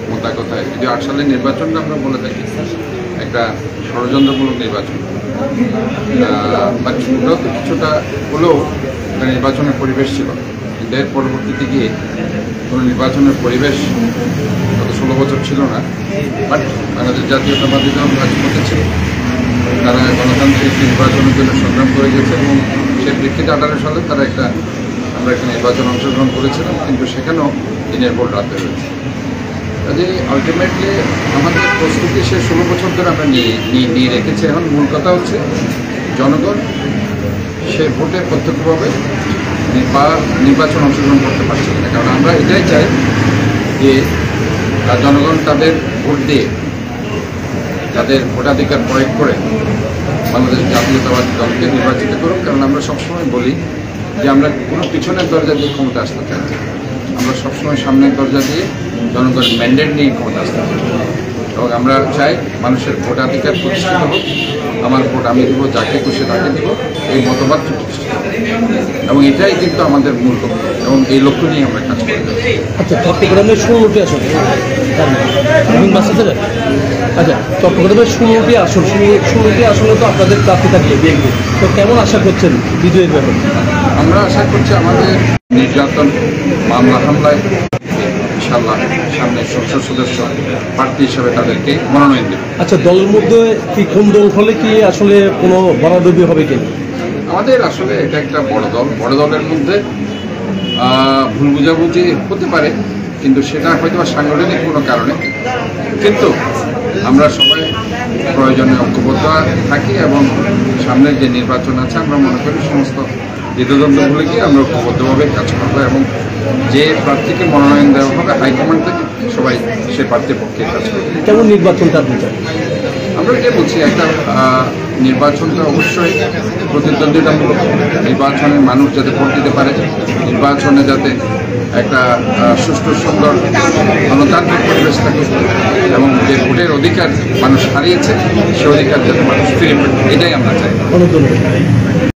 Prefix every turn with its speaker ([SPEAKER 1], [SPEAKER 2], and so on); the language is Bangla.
[SPEAKER 1] মোদ্দা কথায় যদি 8 সালের নির্বাচনটা আমরা বলে থাকি একটা ষড়যন্ত্রমূলক নির্বাচন, বাট ওটাও তো কিছুটা হলেও একটা নির্বাচনের পরিবেশ ছিল, কিন্তু এর পরবর্তীতে গিয়ে কোনো নির্বাচনের পরিবেশ গত 16 বছর ছিল না। বাট বাংলাদেশ জাতীয়তাবাদী দল রাজপথে ছিল, তারা গণতান্ত্রিক নির্বাচনের জন্য সংগ্রাম করে গেছে এবং সেই প্রেক্ষিতে 18 সালে তারা আমরা একটা নির্বাচন অংশগ্রহণ করেছিলাম, কিন্তু সেখানেও দিনের পর রাতে হয়েছে। কাজে আলটিমেটলি আমাদের প্রস্তুতি সে 16 বছর ধরে আমরা নিয়ে রেখেছি। এখন মূল কথা হচ্ছে জনগণ সে ভোটে প্রত্যক্ষভাবে নির্বাচন অংশগ্রহণ করতে পারছে না, কারণ আমরা এটাই চাই যে জনগণ তাদের ভোট দিয়ে তাদের ভোটাধিকার প্রয়োগ করে বাংলাদেশ জাতীয়তাবাদী দলকে নির্বাচিত করুক। কারণ আমরা সবসময় বলি যে আমরা কোনো পিছনের দরজা দিয়ে ক্ষমতা আসতে চাই, আমরা সবসময় সামনের দরজা দিয়ে জনগণের ম্যান্ডেট নিয়ে ক্ষমতা আসতে চাই এবং আমরা চাই মানুষের ভোটাধিকার প্রতিষ্ঠিত হোক, আমার ভোট আমি দেবো, যাকে খুশি তাকে দেব, এই মতবাদ প্রতিষ্ঠিত হবে এবং এটাই কিন্তু আমাদের মূল লক্ষ্য এবং এই লক্ষ্য নিয়ে আমরা কাজ করে যাচ্ছি।
[SPEAKER 2] আচ্ছা, চট্টগ্রামের 16টি আসন, আচ্ছা চট্টগ্রামের 16টি আসন, 16টি আসনে তো আপনাদের প্রার্থী থাকবে বিএনপি, তো কেমন আশা করছেন বিজয়ের ব্যাপারে?
[SPEAKER 1] আমরা আশা করছি আমাদের নির্যাতন মামলা হামলায় ইনশাআল্লাহ সামনে সংসদ সদস্য প্রার্থী হিসাবে তাদেরকে মনোনয়ন দেবে।
[SPEAKER 2] আচ্ছা, দলের মধ্যে কি কোন দল হলে কি আসলে কোনো বরাদ্দবি হবে কিনা?
[SPEAKER 1] আমাদের আসলে এটা একটা বড় দলের মধ্যে ভুল বুঝাবুঝি হতে পারে, কিন্তু সেটা হয়তো সাংগঠনিক কোনো কারণে, কিন্তু আমরা সবাই প্রয়োজনে ঐক্যবদ্ধ থাকি এবং সামনের যে নির্বাচন আছে আমরা মনে করি সমস্ত দ্বিধাদ্বন্দ্বগুলিকে আমরা ঐক্যবদ্ধভাবে কাজ করবো এবং যে প্রার্থীকে মনোনয়ন দেওয়া হবে হাইকমান্ড থেকে সবাই সে প্রার্থীর পক্ষে কাজ করবে।
[SPEAKER 2] কেমন নির্বাচনটা আপনি চান?
[SPEAKER 1] আমরা এটা বলছি একটা নির্বাচনটা অবশ্যই প্রতিদ্বন্দ্বিতামূলক, নির্বাচনে মানুষ যাতে ভোট দিতে পারে, নির্বাচনে যাতে একটা সুষ্ঠু সুন্দর গণতান্ত্রিক পরিবেশ থাকে এবং যে ভোটের অধিকার মানুষ হারিয়েছে সে অধিকার যাতে মানুষ ফিরে পায়, এটাই আমরা চাই।
[SPEAKER 2] অনেক ধন্যবাদ।